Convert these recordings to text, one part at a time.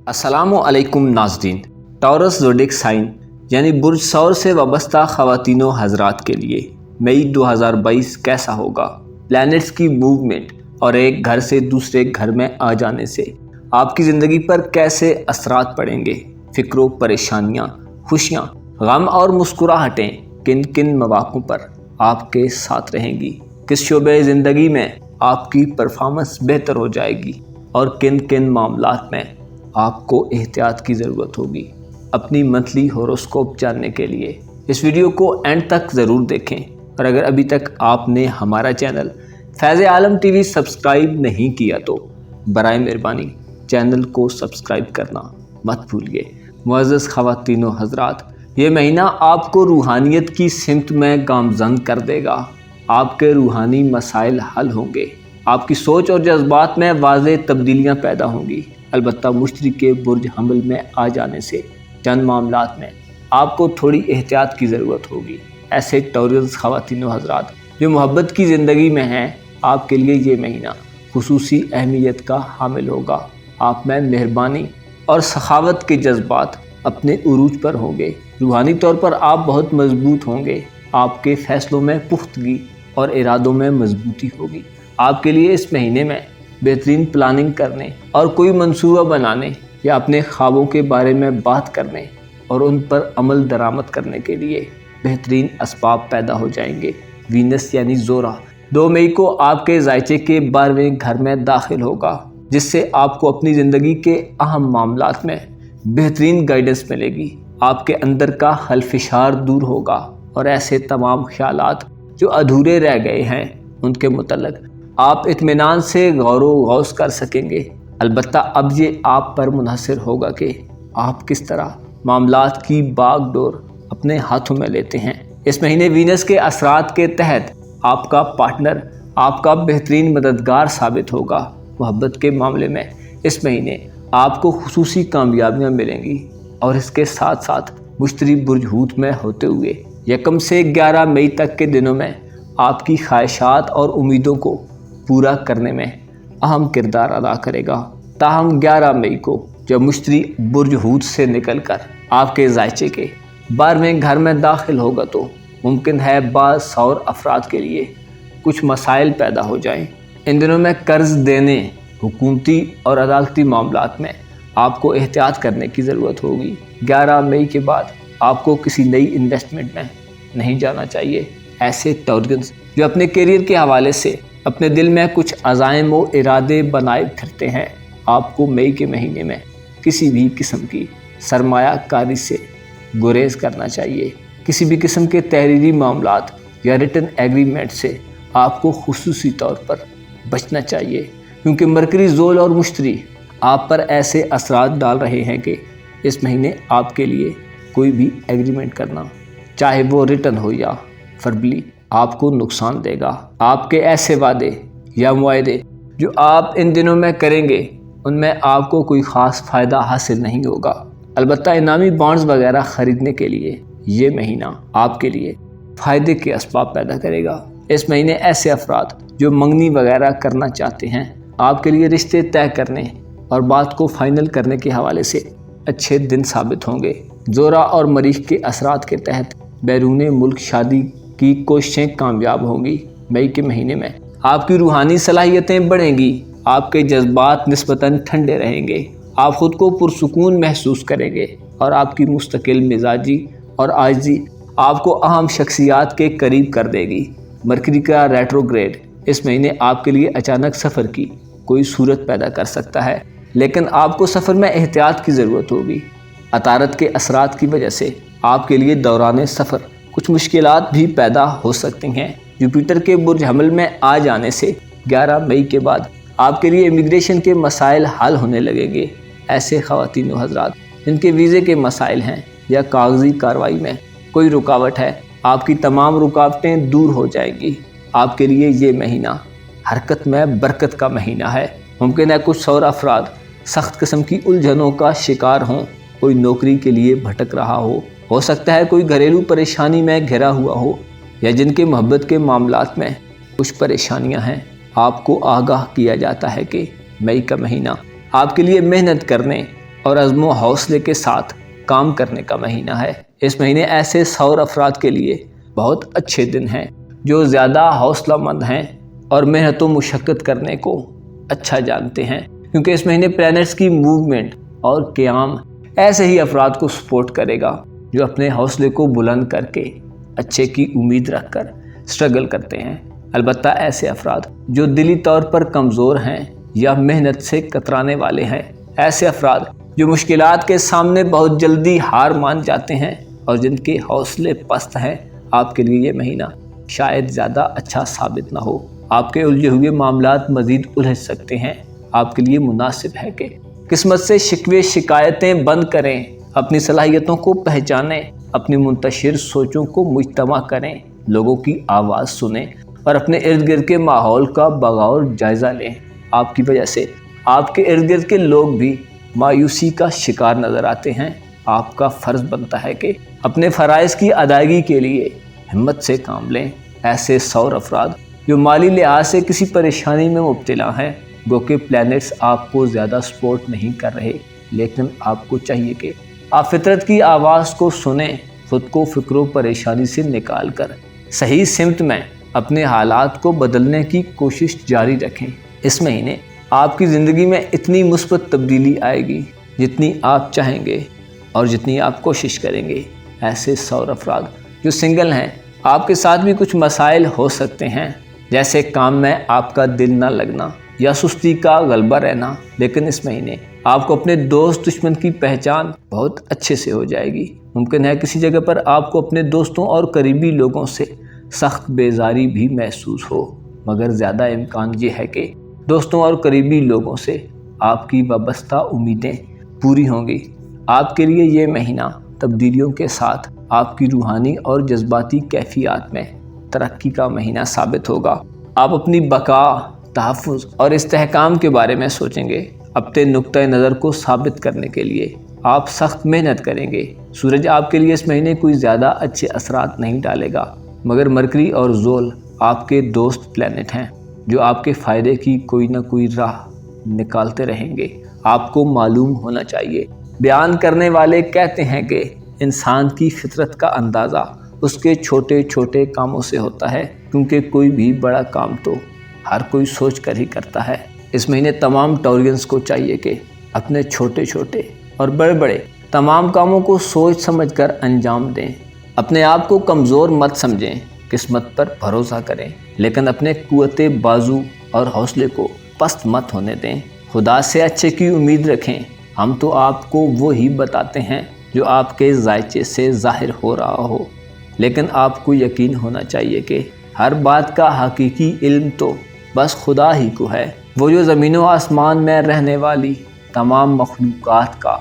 अस्सलामु अलैकुम नाज़रीन। टॉरस ज़ोडिएक साइन यानी बुर्ज सौर से वाबस्ता ख़वातीनो हज़रात के लिए मई 2022 कैसा होगा? प्लैनेट्स की मूवमेंट और एक घर से दूसरे घर में आ जाने से आपकी ज़िंदगी पर कैसे असरात पड़ेंगे? फ़िक्रों, परेशानियाँ, खुशियाँ, गम और मुस्कुराहटें किन किन मौक़ों पर आपके साथ रहेंगी? किस शोबे ज़िंदगी में आपकी परफॉर्मेंस बेहतर हो जाएगी और किन किन मामलात में आपको एहतियात की ज़रूरत होगी? अपनी मंथली हॉरोस्कोप जानने के लिए इस वीडियो को एंड तक ज़रूर देखें और अगर अभी तक आपने हमारा चैनल फैज़ आलम टीवी सब्सक्राइब नहीं किया तो बराए मेहरबानी चैनल को सब्सक्राइब करना मत भूलिए। मुअज़्ज़ज़ ख़वातीनो हज़रात, ये महीना आपको रूहानियत की सिमत में गामज़न कर देगा। आपके रूहानी मसाइल हल होंगे, आपकी सोच और जज्बात में वाज़ेह तब्दीलियाँ पैदा होंगी। अलबत्ता मुश्तरी के बुर्ज हमल में आ जाने से चंद मामलात में आपको थोड़ी एहतियात की ज़रूरत होगी। ऐसे टॉरस ख़वातीनो हज़रात जो मोहब्बत की ज़िंदगी में हैं, आपके लिए ये महीना खुसूसी अहमियत का हामिल होगा। आप में मेहरबानी और सखावत के जज्बात अपने उरूज पर होंगे। रूहानी तौर पर आप बहुत मजबूत होंगे। आपके फ़ैसलों में पुख्तगी और इरादों में मजबूती होगी। आपके लिए इस महीने में बेहतरीन प्लानिंग करने और कोई मंसूबा बनाने या अपने ख्वाबों के बारे में बात करने और उन पर अमल दरामद करने के लिए बेहतरीन असबाब पैदा हो जाएंगे। वीनस यानी ज़ोरा 2 मई को आपके ज़ायचे के 12वें घर में दाखिल होगा, जिससे आपको अपनी ज़िंदगी के अहम मामलात में बेहतरीन गाइडेंस मिलेगी। आपके अंदर का खलफिशार दूर होगा और ऐसे तमाम ख्यालात जो अधूरे रह गए हैं उनके मुतल्लिक़ आप इत्मीनान से गौर-व-गौस कर सकेंगे। अलबत्ता अब ये आप पर मुनहसर होगा कि आप किस तरह मामलात की बागडोर अपने हाथों में लेते हैं। इस महीने वीनस के असरात के तहत आपका पार्टनर आपका बेहतरीन मददगार साबित होगा। मोहब्बत के मामले में इस महीने आपको खुसूसी कामयाबियाँ मिलेंगी और इसके साथ साथ मुश्तरी बुर्ज हूत में होते हुए 1 से 11 मई तक के दिनों में आपकी ख्वाहिशात और उम्मीदों को पूरा करने में अहम किरदार अदा करेगा। ताहम 11 मई को जब मुश्तरी बुर्ज हूत से निकलकर आपके ज़ायचे के 12वें घर में दाखिल होगा तो मुमकिन है बाज़ सौर अफराद के लिए कुछ मसाइल पैदा हो जाएं। इन दिनों में कर्ज़ देने, हुकूमती और अदालती मामलात में आपको एहतियात करने की ज़रूरत होगी। 11 मई के बाद आपको किसी नई इन्वेस्टमेंट में नहीं जाना चाहिए। ऐसे टॉरस जो अपने करियर के हवाले से अपने दिल में कुछ अज़ाइम व इरादे बनाए फिरते हैं, आपको मई के महीने में किसी भी किस्म की सरमायाकारी से गुरेज करना चाहिए। किसी भी किस्म के तहरीरी मामलात या रिटन एग्रीमेंट से आपको खुसूसी तौर पर बचना चाहिए, क्योंकि मरकरी ज़ोल और मुश्तरी आप पर ऐसे असरात डाल रहे हैं कि इस महीने आपके लिए कोई भी एग्रीमेंट करना, चाहे वो रिटन हो या वर्बली, आपको नुकसान देगा। आपके ऐसे वादे या मुआहदे जो आप इन दिनों में करेंगे उनमें आपको कोई ख़ास फ़ायदा हासिल नहीं होगा। अलबत्ता इनामी बॉन्ड्स वगैरह ख़रीदने के लिए ये महीना आपके लिए फ़ायदे के असबाब पैदा करेगा। इस महीने ऐसे अफराद जो मंगनी वगैरह करना चाहते हैं, आपके लिए रिश्ते तय करने और बात को फ़ाइनल करने के हवाले से अच्छे दिन साबित होंगे। ज़ोरा और मरीख के असरात के तहत बैरून मुल्क शादी की कोशिशें कामयाब होंगी। मई के महीने में आपकी रूहानी सलाहियतें बढ़ेंगी, आपके जज्बात निस्बतन ठंडे रहेंगे, आप ख़ुद को पुरसुकून महसूस करेंगे और आपकी मुस्तकिल मिजाजी और आजिज़ी आपको अहम शख्सियात के करीब कर देगी। मरकरी का रेट्रोग्रेड इस महीने आपके लिए अचानक सफ़र की कोई सूरत पैदा कर सकता है, लेकिन आपको सफ़र में एहतियात की ज़रूरत होगी। अतारत के असरात की वजह से आपके लिए दौरान सफ़र कुछ मुश्किलात भी पैदा हो सकती हैं। जुपिटर के बुर्ज हमल में आ जाने से 11 मई के बाद आपके लिए इमिग्रेशन के मसाइल हल होने लगेंगे। ऐसे ख़वातीनो हज़रात जिनके वीज़े के मसाइल हैं या कागज़ी कार्रवाई में कोई रुकावट है, आपकी तमाम रुकावटें दूर हो जाएंगी। आपके लिए ये महीना हरकत में बरकत का महीना है। मुमकिन है कुछ सौर अफराद सख्त किस्म की उलझनों का शिकार हों, कोई नौकरी के लिए भटक रहा हो सकता है कोई घरेलू परेशानी में घिरा हुआ हो या जिनके मोहब्बत के मामलात में कुछ परेशानियां हैं। आपको आगाह किया जाता है कि मई का महीना आपके लिए मेहनत करने और अज़्म व हौसले के साथ काम करने का महीना है। इस महीने ऐसे सौर अफराद के लिए बहुत अच्छे दिन हैं जो ज़्यादा हौसलामंद हैं और मेहनत व मुशक्क़त करने को अच्छा जानते हैं, क्योंकि इस महीने प्लैनेट्स की मूवमेंट और क़याम ऐसे ही अफराद को सपोर्ट करेगा जो अपने हौसले को बुलंद करके अच्छे की उम्मीद रखकर स्ट्रगल करते हैं। अलबत्ता ऐसे अफराद जो दिली तौर पर कमज़ोर हैं या मेहनत से कतराने वाले हैं, ऐसे अफराद जो मुश्किलात के सामने बहुत जल्दी हार मान जाते हैं और जिनके हौसले पस्त हैं, आपके लिए ये महीना शायद ज़्यादा अच्छा साबित ना हो। आपके उलझे हुए मामलात मज़ीद उलझ सकते हैं। आपके लिए मुनासिब है कि किस्मत से शिकवे शिकायतें बंद करें, अपनी सलाहियतों को पहचानें, अपनी मुंतशिर सोचों को मुज्तमा करें, लोगों की आवाज़ सुनें और अपने इर्द गिर्द के माहौल का बगौर जायज़ा लें। आपकी वजह से आपके इर्द गिर्द के लोग भी मायूसी का शिकार नज़र आते हैं। आपका फ़र्ज़ बनता है कि अपने फ़राइज़ की अदायगी के लिए हिम्मत से काम लें। ऐसे सौर अफराद जो माली लिहाज से किसी परेशानी में मुब्तला हैं, गो के प्लैनेट्स आपको ज़्यादा सपोर्ट नहीं कर रहे, लेकिन आपको चाहिए कि आप फितरत की आवाज़ को सुनें, ख़ुद को फ़िक्र परेशानी से निकाल कर सही सिमत में अपने हालात को बदलने की कोशिश जारी रखें। इस महीने आपकी ज़िंदगी में इतनी मुस्बत तब्दीली आएगी जितनी आप चाहेंगे और जितनी आप कोशिश करेंगे। ऐसे सौर अफराद जो सिंगल हैं, आपके साथ भी कुछ मसाइल हो सकते हैं, जैसे काम में आपका दिल ना लगना या सुस्ती का गलबा रहना, लेकिन इस महीने आपको अपने दोस्त दुश्मन की पहचान बहुत अच्छे से हो जाएगी। मुमकिन है किसी जगह पर आपको अपने दोस्तों और करीबी लोगों से सख्त बेजारी भी महसूस हो, मगर ज़्यादा इम्कान ये है कि दोस्तों और करीबी लोगों से आपकी वाबस्ता उम्मीदें पूरी होंगी। आपके लिए ये महीना तब्दीलियों के साथ आपकी रूहानी और जज्बाती कैफियत में तरक्की का महीना साबित होगा। आप अपनी बका, तहफ़्फ़ुज़ और इस्तेहकाम के बारे में सोचेंगे। अपने नुक्ता नज़र को साबित करने के लिए आप सख्त मेहनत करेंगे। सूरज आपके लिए इस महीने कोई ज़्यादा अच्छे असरात नहीं डालेगा, मगर मरकरी और ज़ोल आपके दोस्त प्लैनेट हैं जो आपके फ़ायदे की कोई ना कोई राह निकालते रहेंगे। आपको मालूम होना चाहिए, बयान करने वाले कहते हैं कि इंसान की फितरत का अंदाज़ा उसके छोटे छोटे कामों से होता है, क्योंकि कोई भी बड़ा काम तो हर कोई सोच कर ही करता है। इस महीने तमाम टॉरियंस को चाहिए कि अपने छोटे छोटे और बड़े बड़े तमाम कामों को सोच समझ कर अंजाम दें। अपने आप को कमज़ोर मत समझें, किस्मत पर भरोसा करें, लेकिन अपने कुव्वते बाजू और हौसले को पस्त मत होने दें। खुदा से अच्छे की उम्मीद रखें। हम तो आपको वो ही बताते हैं जो आपके जायचे से ज़ाहिर हो रहा हो, लेकिन आपको यकीन होना चाहिए कि हर बात का हकीकी इल्म तो बस खुदा ही को है। वो जो ज़मीन व आसमान में रहने वाली तमाम मखलूक़ात का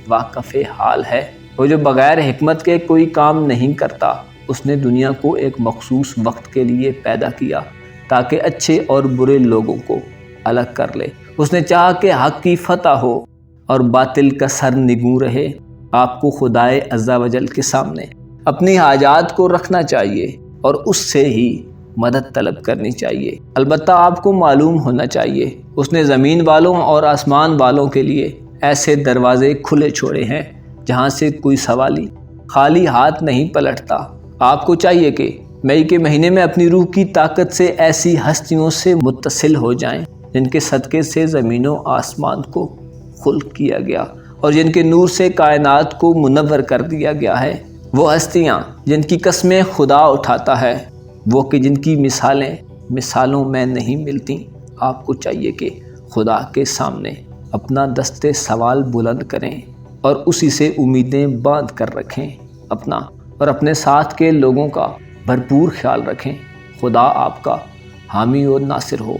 वाक़फ़े हाल है, वो जो बग़ैर हिकमत के कोई काम नहीं करता। उसने दुनिया को एक मखसूस वक्त के लिए पैदा किया ताकि अच्छे और बुरे लोगों को अलग कर ले। उसने चाहा कि हक़ की फतह हो और बातिल का सर निगू रहे। आपको खुदाए अज़्ज़ा वजल के सामने अपनी हाजात को रखना चाहिए और उससे ही मदद तलब करनी चाहिए। अलबत्ता आपको मालूम होना चाहिए, उसने ज़मीन वालों और आसमान वालों के लिए ऐसे दरवाज़े खुले छोड़े हैं जहाँ से कोई सवाली खाली हाथ नहीं पलटता। आपको चाहिए कि मई के महीने में अपनी रूह की ताकत से ऐसी हस्तियों से मुत्तसिल हो जाएं जिनके सदक़े से ज़मीनों आसमान को खुल्क़ किया गया और जिनके नूर से कायनात को मुनव्वर कर दिया गया है। वो हस्तियाँ जिनकी कस्में खुदा उठाता है, वो कि जिनकी मिसालों में नहीं मिलती। आपको चाहिए कि खुदा के सामने अपना दस्ते सवाल बुलंद करें और उसी से उम्मीदें बांध कर रखें। अपना और अपने साथ के लोगों का भरपूर ख्याल रखें। खुदा आपका हामी और नासिर हो।